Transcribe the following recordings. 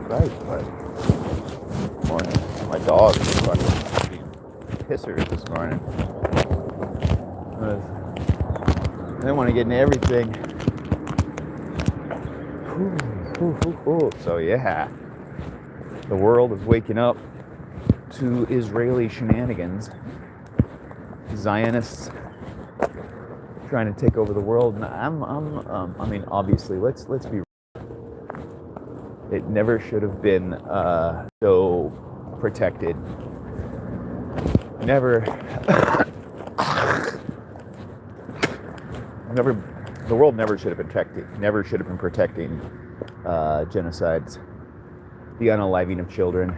right, but morning. My dog was fucking being pissers this morning. I didn't want to get into everything. So yeah, the world is waking up to Israeli shenanigans. Zionists trying to take over the world, and I mean, obviously, let's be. It never should have been so protected. Never, the world never should have been protected. Never should have been protecting genocides, the unaliving of children,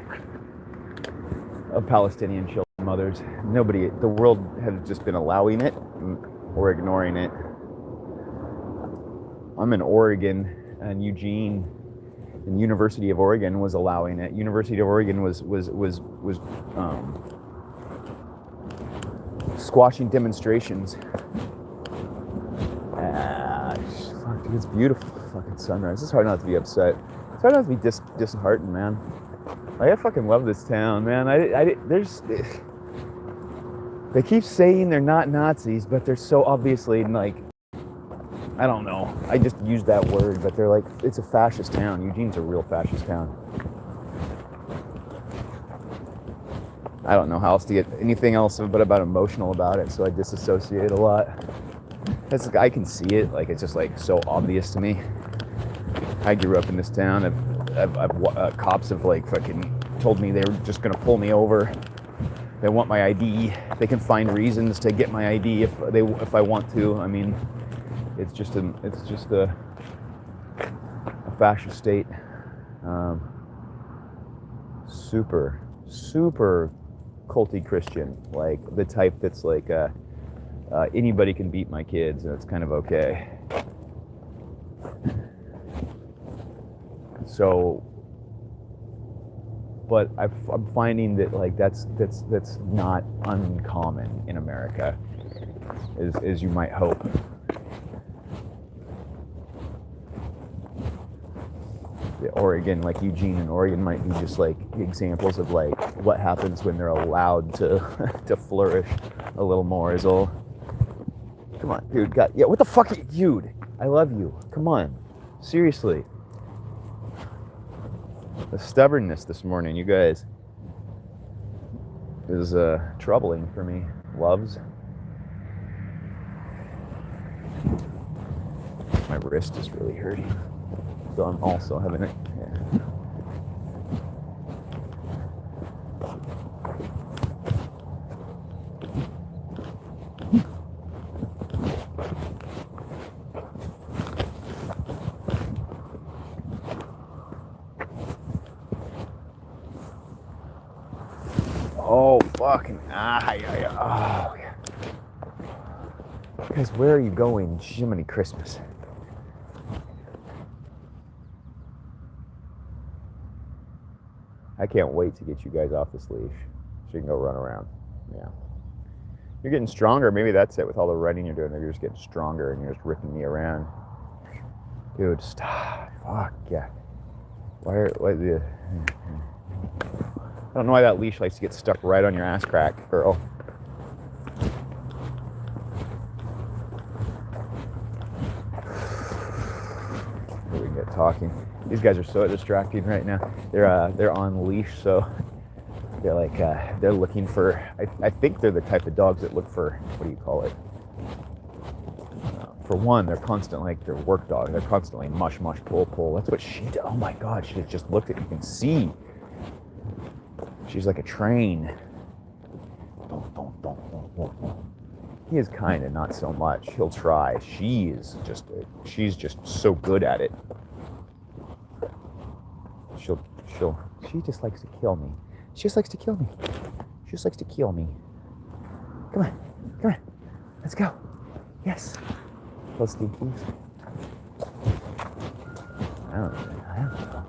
of Palestinian children, mothers. Nobody, the world has just been allowing it or ignoring it. I'm in Oregon, and Eugene, and University of Oregon was allowing it. University of Oregon was squashing demonstrations. Fuck, dude, it's beautiful fucking sunrise. It's hard not to be upset. It's hard not to be disheartened, man. Like, I fucking love this town, man. They keep saying they're not Nazis, but they're so obviously, like, I don't know. I just used that word, but they're like, it's a fascist town. Eugene's a real fascist town. I don't know how else to get anything else but about emotional about it, so I disassociate a lot. I can see it, like, it's just like so obvious to me. I grew up in this town. Cops have like fucking told me they were just gonna pull me over. They want my ID. They can find reasons to get my ID if I want to. I mean, it's just a fascist state. Super culty Christian, like the type that's like anybody can beat my kids and it's kind of okay. So, but I'm finding that like that's not uncommon in America, as you might hope. Oregon, like Eugene and Oregon, might be just like examples of like what happens when they're allowed to to flourish a little more. Is all. Come on, dude. Yeah. What the fuck, dude? I love you. Come on, seriously. The stubbornness this morning, you guys, is troubling for me. Loves. My wrist is really hurting. So I'm also having it. Yeah. Oh, fucking. Oh, yeah. Guys, where are you going? Jiminy Christmas. I can't wait to get you guys off this leash so you can go run around. Yeah. You're getting stronger. Maybe that's it with all the running you're doing. You're just getting stronger and you're just ripping me around. Dude, stop. Fuck, yeah. I don't know why that leash likes to get stuck right on your ass crack, girl. We can get talking. These guys are so distracting right now. They're on leash, so they're like they're looking for. I think they're the type of dogs that look for, what do you call it? For one, they're constant, like they're work dogs. They're constantly mush pull. That's what she did. Oh my God, she just looked at. You can see. She's like a train. He is kind of not so much. He'll try. She's just so good at it. She just likes to kill me. She just likes to kill me. She just likes to kill me. Come on. Let's go. Yes. Close stinkies. I don't know.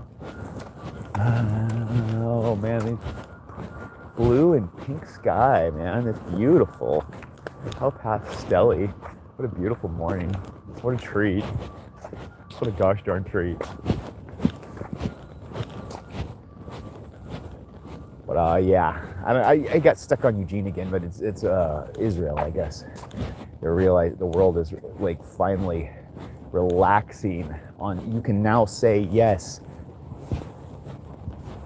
Oh man, blue and pink sky, man. It's beautiful. How pastel-y. What a beautiful morning. What a treat. What a gosh darn treat. But yeah, I got stuck on Eugene again, but it's Israel, I guess. They realize the world is like finally relaxing on. You can now say yes.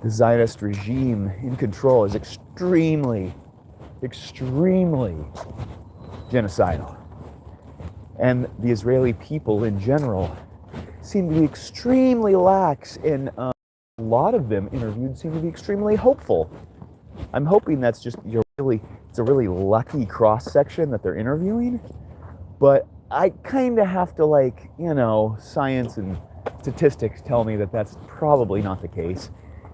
The Zionist regime in control is extremely genocidal. And the Israeli people in general seem to be extremely lax, and a lot of them interviewed seem to be extremely hopeful. I'm hoping that's just it's a really lucky cross-section that they're interviewing, but I kind of have to science and statistics tell me that that's probably not the case.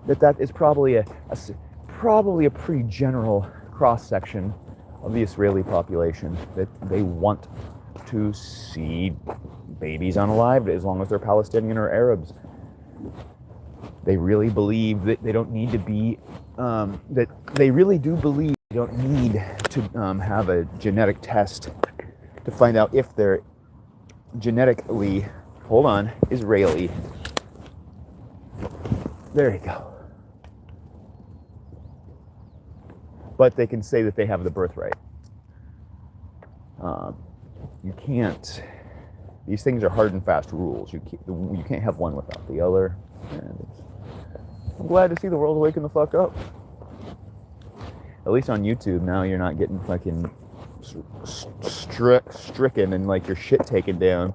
That is probably a pretty general cross-section of the Israeli population, that they want to see babies unalived as long as they're Palestinian or Arabs. They really believe that they don't need to be, that they really do believe they don't need to have a genetic test to find out if they're genetically, Israeli. There you go. But they can say that they have the birthright. You can't. These things are hard and fast rules. You can't have one without the other. And I'm glad to see the world waking the fuck up. At least on YouTube now, you're not getting fucking stricken and like your shit taken down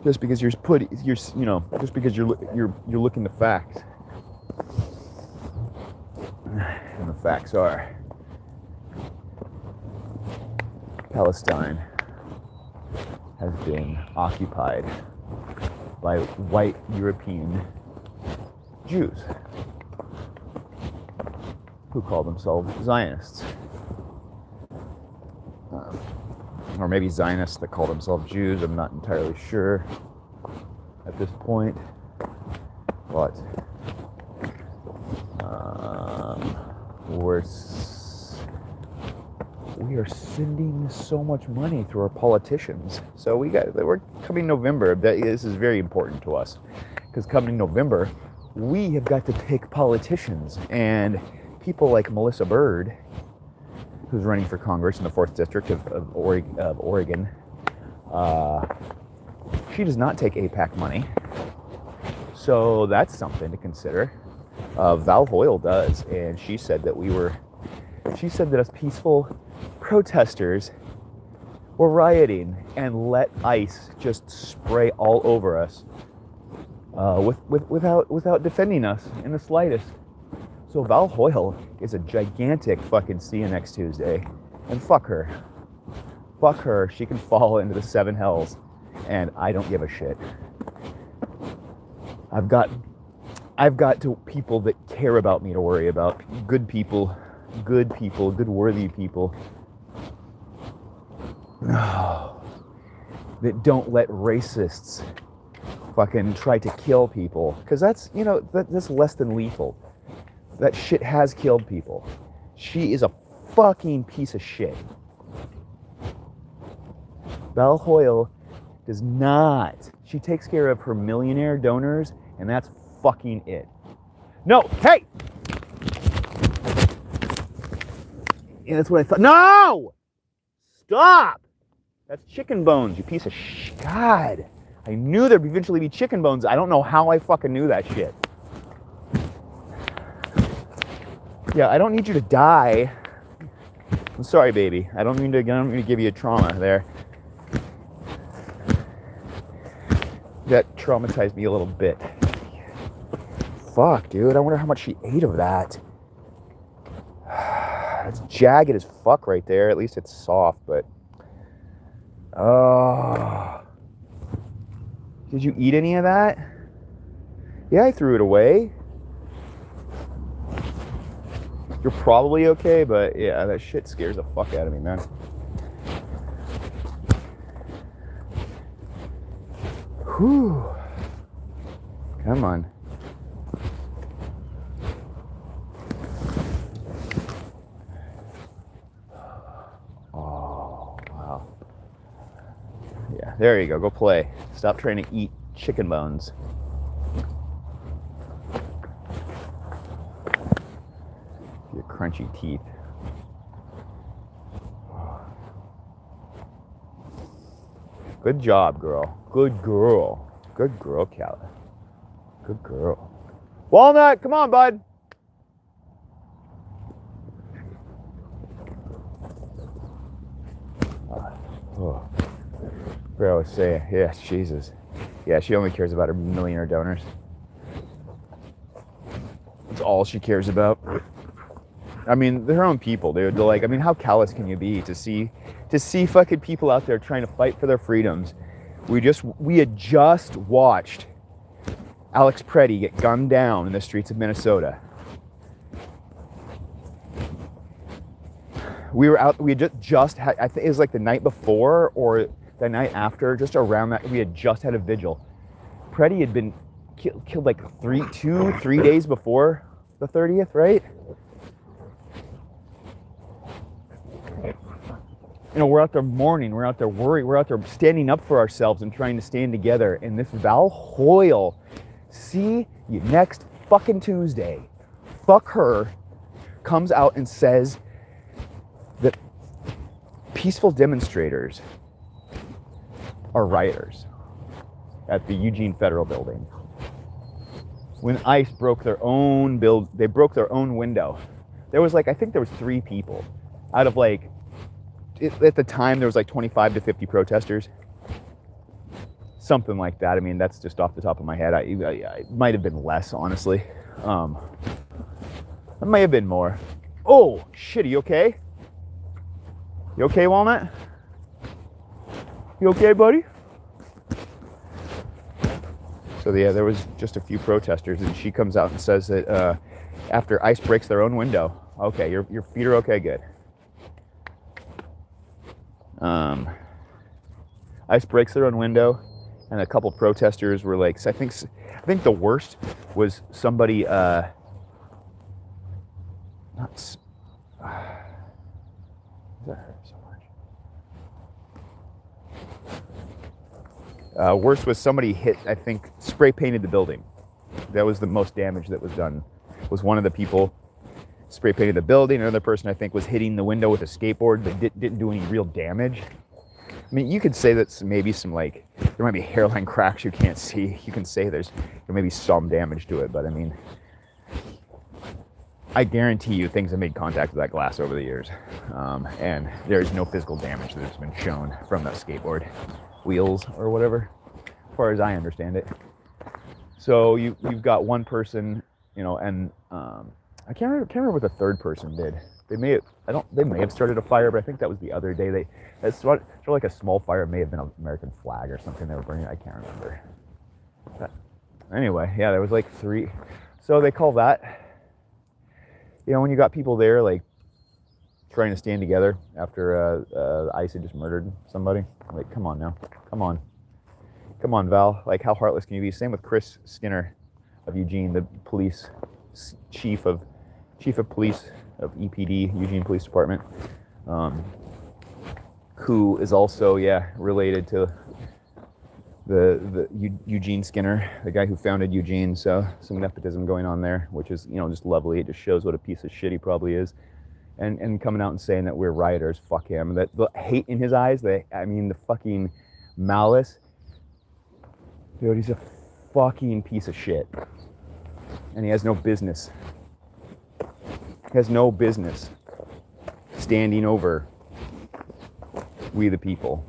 just because just because you're looking the facts. And the facts are Palestine has been occupied by white European Jews who call themselves Zionists. Or maybe Zionists that call themselves Jews. I'm not entirely sure at this point. But we are sending so much money through our politicians. So we're coming November. This is very important to us, because coming November, we have got to pick politicians, and people like Melissa Byrd, who's running for Congress in the 4th District of Oregon, she does not take AIPAC money, so that's something to consider. Val Hoyle does, and she said that us peaceful protesters were rioting and let ICE just spray all over us without defending us in the slightest. So Val Hoyle is a gigantic fucking see you next Tuesday, and fuck her. Fuck her. She can fall into the 7 hells, and I don't give a shit. I've got people that care about me to worry about. Good people, good worthy people. No, that don't let racists fucking try to kill people, because that's less than lethal. That shit has killed people. She is a fucking piece of shit. Val Hoyle does not. She takes care of her millionaire donors, and that's fucking it. No, hey! Yeah, that's what I thought. No! Stop! That's chicken bones, you piece of God. I knew there'd eventually be chicken bones. I don't know how I fucking knew that shit. Yeah, I don't need you to die. I'm sorry, baby. I don't mean to give you a trauma there. That traumatized me a little bit. Fuck, dude. I wonder how much she ate of that. It's jagged as fuck right there. At least it's soft, but... Oh. Did you eat any of that? Yeah, I threw it away. You're probably okay, but yeah, that shit scares the fuck out of me, man. Whew. Come on. Oh, wow. Yeah, there you go. Go play. Stop trying to eat chicken bones. crunchy teeth. Good job, girl. Good girl. Good girl, Callie. Good girl. Walnut, come on, bud. Oh. Where I was saying, yeah, Jesus. Yeah, she only cares about her millionaire donors. That's all she cares about. I mean, they're her own people, dude. They're like, I mean, how callous can you be to see fucking people out there trying to fight for their freedoms? We had just watched Alex Preddy get gunned down in the streets of Minnesota. We had just had, I think it was like the night before or the night after, just around that, we had just had a vigil. Preddy had been killed like 3 days before the 30th, right? You know, we're out there mourning, we're out there worried, we're out there standing up for ourselves and trying to stand together. And this Val Hoyle, see you next fucking Tuesday. Fuck her, comes out and says that peaceful demonstrators are rioters at the Eugene Federal Building. When ICE broke their own they broke their own window. There was like, I think there was 3 people out of like, at the time there was like 25 to 50 protesters. Something like that. I mean, that's just off the top of my head. It might have been less, honestly. It may have been more. Oh, shit, are you okay? You okay, Walnut? You okay, buddy? So yeah, there was just a few protesters, and she comes out and says that after ICE breaks their own window, okay, your feet are okay, good. ICE breaks their own window, and a couple protesters were like, I think the worst was somebody that hurt so much. Worst was somebody spray painted the building. That was the most damage that was done. Was one of the people spray painted the building. Another person I think was hitting the window with a skateboard, but didn't do any real damage. I mean, you could say that maybe some like, there might be hairline cracks you can't see. You can say there may be some damage to it, but I mean, I guarantee you things have made contact with that glass over the years. And there's no physical damage that's been shown from that skateboard wheels or whatever, as far as I understand it. So you've got one person, you know, and I can't remember what the third person did. They may have started a fire, but I think that was the other day. It's sort of like a small fire. It may have been an American flag or something they were burning. I can't remember. But anyway, yeah, there was like 3. So they call that, you know, when you got people there like trying to stand together after ICE had just murdered somebody. Like, come on now, come on, Val. Like, how heartless can you be? Same with Chris Skinner of Eugene, the police chief of police of EPD, Eugene Police Department, who is also, related to the Eugene Skinner, the guy who founded Eugene. So some nepotism going on there, which is, you know, just lovely. It just shows what a piece of shit he probably is. And coming out and saying that we're rioters, fuck him. That the hate in his eyes, the fucking malice. Dude, he's a fucking piece of shit. And he has no business. Standing over we the people.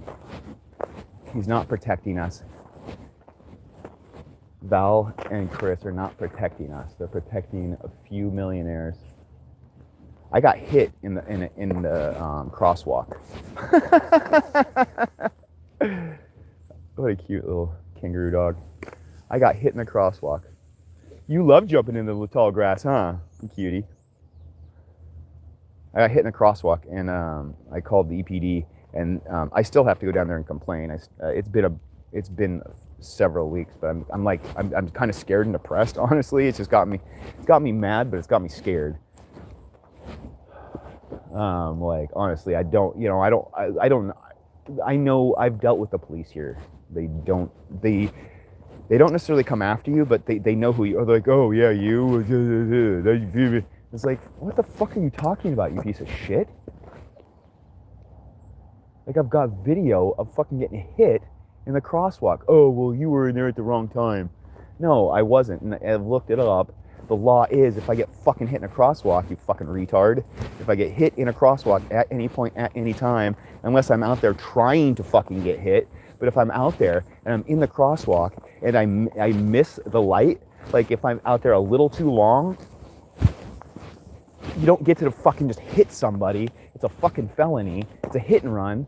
He's not protecting us. Val and Chris are not protecting us. They're protecting a few millionaires. I got hit in the crosswalk. What a cute little kangaroo dog. I got hit in the crosswalk. You love jumping into the tall grass, huh, cutie? I got hit in the crosswalk, and I called the EPD, and I still have to go down there and complain. It's been several weeks, but I'm kind of scared and depressed. Honestly, it's got me mad, but it's got me scared. Like, honestly, I know I've dealt with the police here. They don't necessarily come after you, but they know who you are. They're like, oh yeah, you. It's like, what the fuck are you talking about, you piece of shit? Like, I've got video of fucking getting hit in the crosswalk. Oh, well, you were in there at the wrong time. No, I wasn't, and I've looked it up. The law is, if I get fucking hit in a crosswalk, you fucking retard, if I get hit in a crosswalk at any point, at any time, unless I'm out there trying to fucking get hit, but if I'm out there and I'm in the crosswalk and I miss the light, like if I'm out there a little too long, you don't get to fucking just hit somebody. It's a fucking felony. It's a hit and run.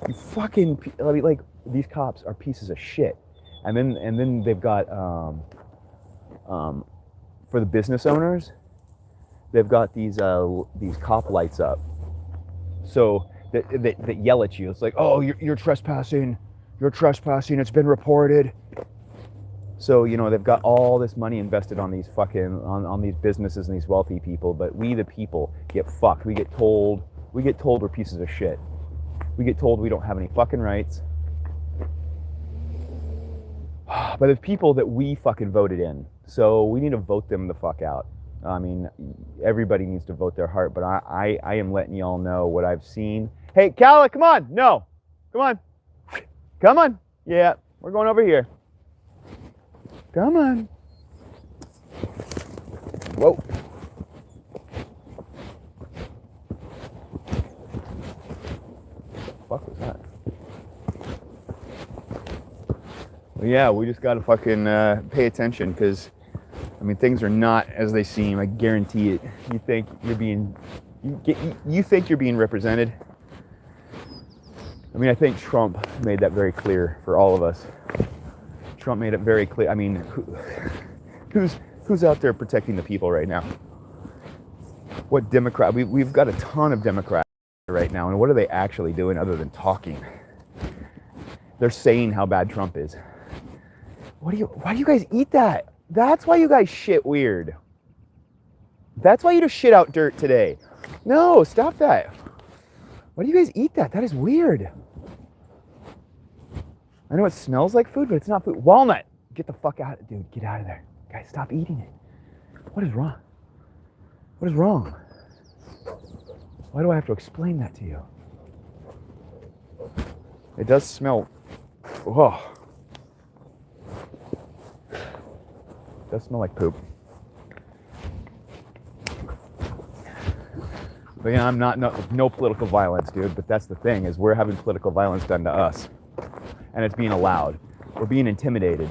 You fucking, I mean, like, these cops are pieces of shit. And then they've got, for the business owners, they've got these cop lights up. So that yell at you. It's like, oh, you're trespassing. You're trespassing. It's been reported. So, you know, they've got all this money invested on these fucking, on these businesses and these wealthy people, but we the people get fucked. We get told we're pieces of shit. We get told we don't have any fucking rights. By the people that we fucking voted in. So we need to vote them the fuck out. I mean, everybody needs to vote their heart, but I am letting y'all know what I've seen. Hey, Calla, come on. No. Come on. Come on. Yeah, we're going over here. Come on. Whoa. What the fuck was that? Well, yeah, we just gotta fucking pay attention, because I mean, things are not as they seem. I guarantee it. You think you're being, you think you're being represented. I mean, I think Trump made that very clear for all of us. Trump made it very clear. I mean, who's out there protecting the people right now? What Democrat? We've got a ton of Democrats right now, and what are they actually doing other than talking? They're saying how bad Trump is. Why do you guys eat that? That's why you guys shit weird. That's why you just shit out dirt today. No, stop that. Why do you guys eat that? That is weird. I know it smells like food, but it's not food. Walnut. Get the fuck out. Dude, get out of there. Guys, stop eating it. What is wrong? What is wrong? Why do I have to explain that to you? It does smell. Oh. It does smell like poop. But yeah, I'm not, no political violence, dude. But that's the thing, is we're having political violence done to us. And it's being allowed. We're being intimidated.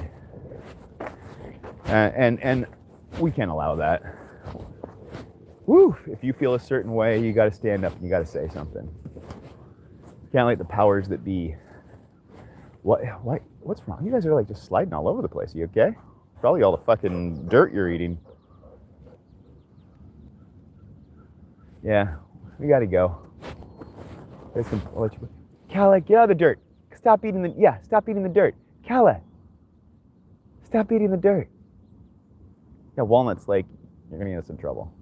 And we can't allow that. Woo! If you feel a certain way, you gotta stand up and you gotta say something. You can't let the powers that be. What's wrong? You guys are like just sliding all over the place. You okay? Probably all the fucking dirt you're eating. Yeah, we gotta go. I'll let you. Calla, get out of the dirt. Stop eating the dirt. Calla, stop eating the dirt. Yeah, walnuts, like, you're gonna get us in trouble.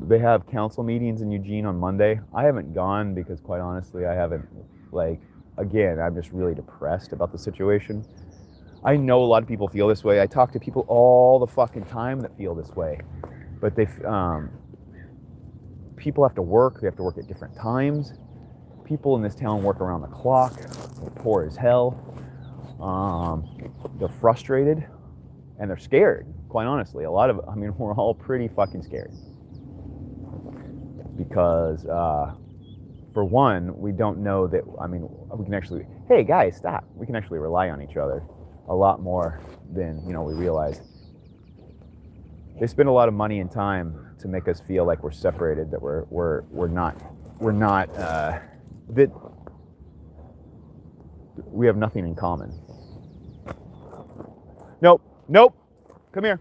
They have council meetings in Eugene on Monday. I haven't gone because, quite honestly, I haven't, like, again, I'm just really depressed about the situation. I know a lot of people feel this way. I talk to people all the fucking time that feel this way. But people have to work. They have to work at different times. People in this town work around the clock. They're poor as hell. They're frustrated and they're scared, quite honestly. We're all pretty fucking scared. Because, for one, we don't know that, we can actually, hey guys, stop. We can actually rely on each other a lot more than, we realize. They spend a lot of money and time to make us feel like we're separated, that we're not, that we have nothing in common. Nope, come here.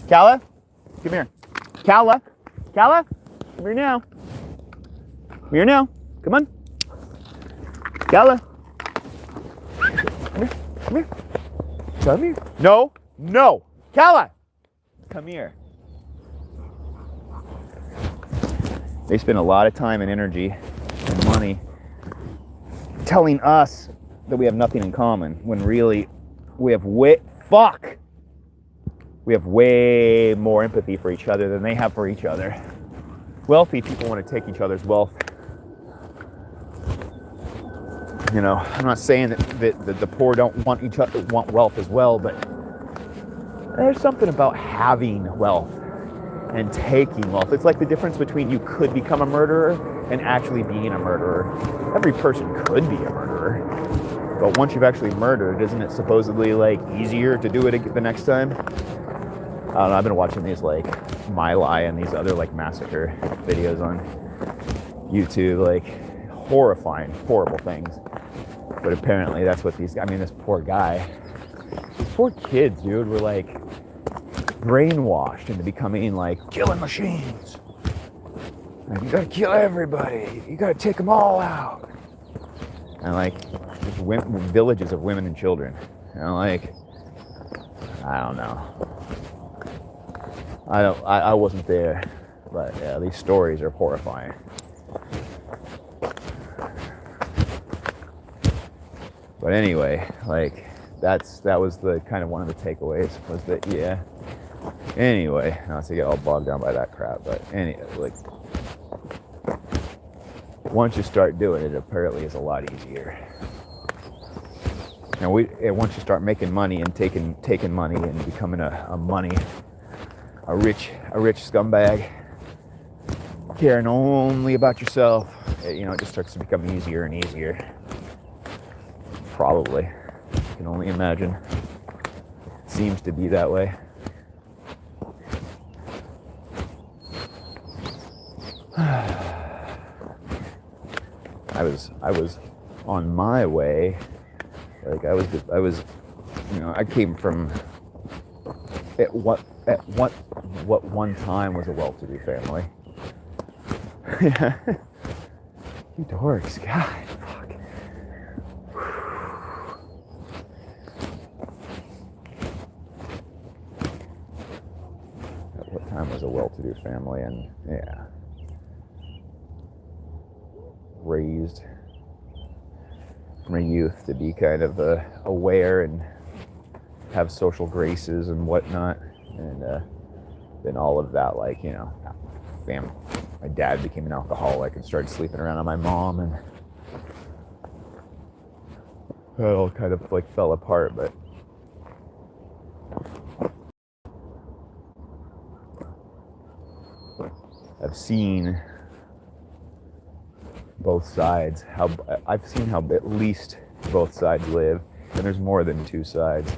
Calla, come here. Calla, come here now. Come on. Calla. Come here. No. Calla. Come here. They spend a lot of time and energy and money telling us that we have nothing in common, when really we have way more empathy for each other than they have for each other. Wealthy people want to take each other's wealth. You know, I'm not saying that the poor don't want wealth as well, but there's something about having wealth and taking wealth. It's like the difference between you could become a murderer and actually being a murderer. Every person could be a murderer, but once you've actually murdered, isn't it supposedly like easier to do it the next time? I don't know, I've been watching these like My Lai and these other like massacre videos on YouTube, like horrifying, horrible things. But apparently that's what this poor guy, these poor kids, dude, were like brainwashed into becoming like killing machines. Like, you gotta kill everybody. You gotta take them all out. And like, just villages of women and children. And like, I don't know. I wasn't there, but yeah, these stories are horrifying. But anyway, like that was the kind of one of the takeaways was that, yeah. Anyway, not to get all bogged down by that crap, but like once you start doing it, apparently it's a lot easier. And once you start making money and taking money and becoming a rich scumbag, caring only about yourself, it just starts to become easier and easier. Probably. I can only imagine. It seems to be that way. I was on my way. Like I came from what one time was a well-to-do family. You dorks, God, fuck. At what time was a well-to-do family, and yeah, raised from a youth to be kind of aware and have social graces and whatnot, and then all of that, like, family. My dad became an alcoholic and started sleeping around on my mom, and it all kind of like fell apart. But I've seen both sides. I've seen how at least both sides live, and there's more than two sides.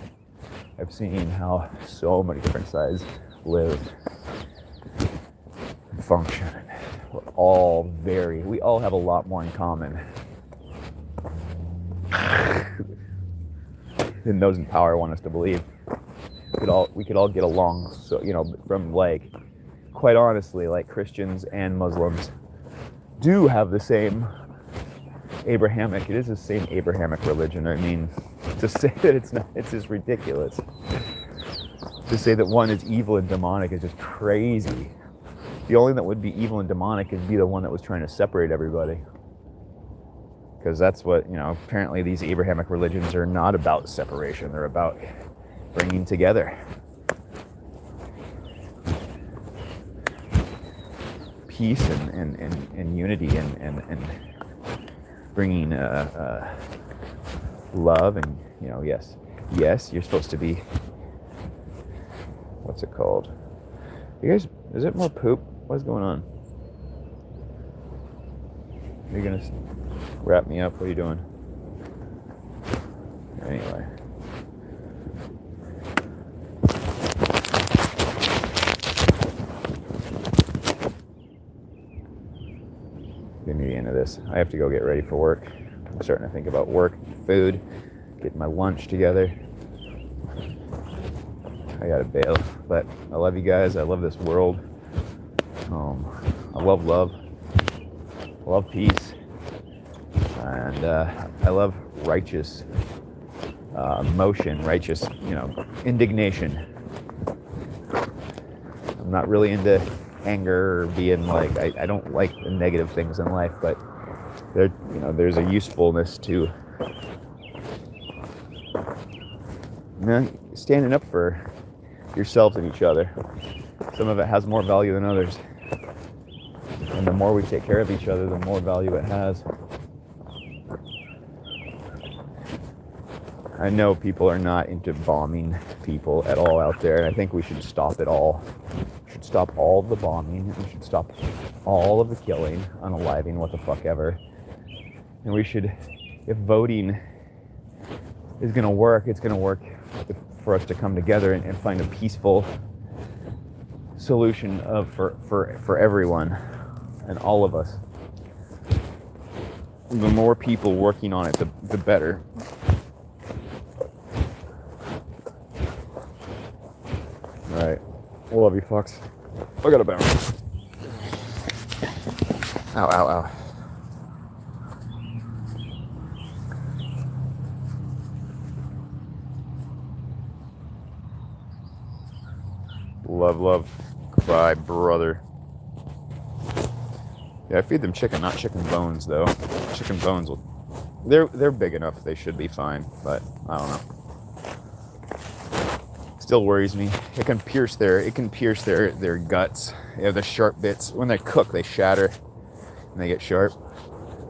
I've seen how so many different sides live and function. We all have a lot more in common than those in power want us to believe. We could all get along. So, from like, quite honestly, like Christians and Muslims do have the same Abrahamic. It is the same Abrahamic religion. I mean, to say that it's not, it's just ridiculous. To say that one is evil and demonic is just crazy. The only that would be evil and demonic would be the one that was trying to separate everybody. Because that's what, apparently these Abrahamic religions are not about separation. They're about bringing together. Peace and unity and bringing love and, yes, you're supposed to be, what's it called? You guys, is it more poop? What's going on? You're gonna wrap me up? What are you doing? Anyway. Give me the end of this. I have to go get ready for work. I'm starting to think about work, food, getting my lunch together. I gotta bail, but I love you guys. I love this world. I love love. I love peace, and I love righteous emotion, righteous, indignation. I'm not really into anger or being like, I don't like the negative things in life, but there's a usefulness to standing up for yourselves and each other. Some of it has more value than others. And the more we take care of each other, the more value it has. I know people are not into bombing people at all out there. I think we should stop it all. We should stop all the bombing. We should stop all of the killing, unaliving, what the fuck ever. And we should, if voting is going to work, it's going to work for us to come together and find a peaceful solution for everyone and all of us. The more people working on it, the better. All right. I love you, fucks. I gotta bounce. Ow, ow, ow. Love, love. Goodbye, brother. Yeah, I feed them chicken, not chicken bones, though. Chicken bones will... They're big enough. They should be fine, but I don't know. Still worries me. It can pierce their guts. Yeah, the sharp bits. When they cook, they shatter and they get sharp.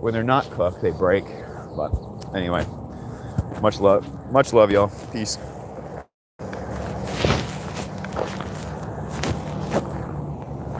When they're not cooked, they break. But anyway, much love, y'all. Peace.